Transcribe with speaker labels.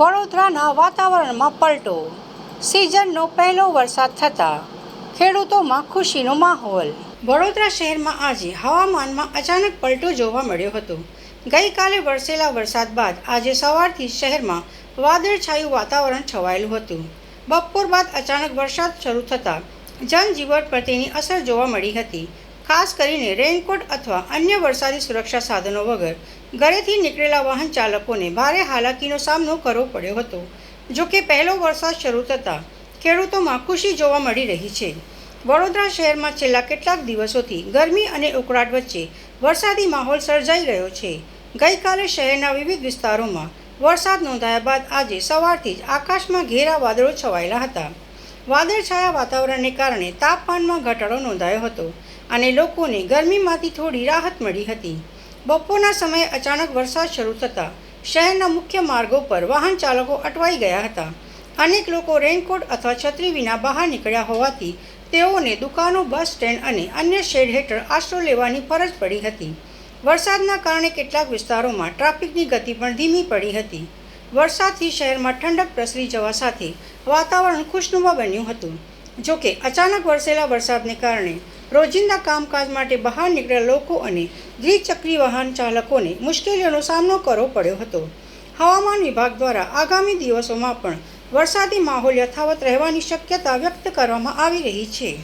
Speaker 1: વડોદરાના વાતાવરણમાં પલટો. સિઝનનો પહેલો વરસાદ થતાં ખેડૂતોમાં ખુશીનો માહોલ. વડોદરા શહેરમાં આજે હવામાનમાં અચાનક પલટો જોવા મળ્યો હતો. ગઈકાલે વરસેલા વરસાદ બાદ આજે સવારથી શહેરમાં વાદળછાયું વાતાવરણ છવાયેલું હતું. બપોર બાદ અચાનક વરસાદ શરૂ થતાં જનજીવન પર તેની અસર જોવા મળી હતી. ખાસ કરીને રેઇનકોટ અથવા અન્ય વરસાદી સુરક્ષા સાધનો વગર ઘરેથી નીકળેલા વાહન ચાલકોને ભારે હાલાકીનો સામનો કરવો પડ્યો હતો. જોકે પહેલો વરસાદ શરૂ થતાં ખેડૂતોમાં ખુશી જોવા મળી રહી છે. વડોદરા શહેરમાં છેલ્લા કેટલાક દિવસોથી ગરમી અને ઉકળાટ વચ્ચે વરસાદી માહોલ સર્જાઈ રહ્યો છે. ગઈકાલે શહેરના વિવિધ વિસ્તારોમાં વરસાદ નોંધાયા બાદ આજે સવારથી જ આકાશમાં ઘેરા વાદળો છવાયેલા હતા. વાદળછાયા વાતાવરણને કારણે તાપમાનમાં ઘટાડો નોંધાયો હતો અને લોકોને ગરમીમાંથી થોડી રાહત મળી હતી. બપોરના સમયે અચાનક વરસાદ શરૂ થતાં શહેરના મુખ્ય માર્ગો પર વાહન ચાલકો અટવાઈ ગયા હતા. અનેક લોકો રેઇનકોટ અથવા છત્રી વિના બહાર નીકળ્યા હોવાથી તેઓને દુકાનો, બસ સ્ટેન્ડ અને અન્ય શેડ હેઠળ આશરો લેવાની ફરજ પડી હતી. વરસાદના કારણે કેટલાક વિસ્તારોમાં ટ્રાફિકની ગતિ પણ ધીમી પડી હતી. વરસાદથી શહેરમાં ઠંડક પ્રસરી જવા સાથે વાતાવરણ ખુશનુમા બન્યું હતું. જોકે અચાનક વરસેલા વરસાદને કારણે રોજિંદા કામકાજ માટે બહાર નીકળેલા લોકો અને દ્વિચક્રી વાહન ચાલકોને મુશ્કેલીઓનો સામનો કરવો પડ્યો હતો. હવામાન વિભાગ દ્વારા આગામી દિવસોમાં પણ વરસાદી માહોલ યથાવત રહેવાની શક્યતા વ્યક્ત કરવામાં આવી રહી છે.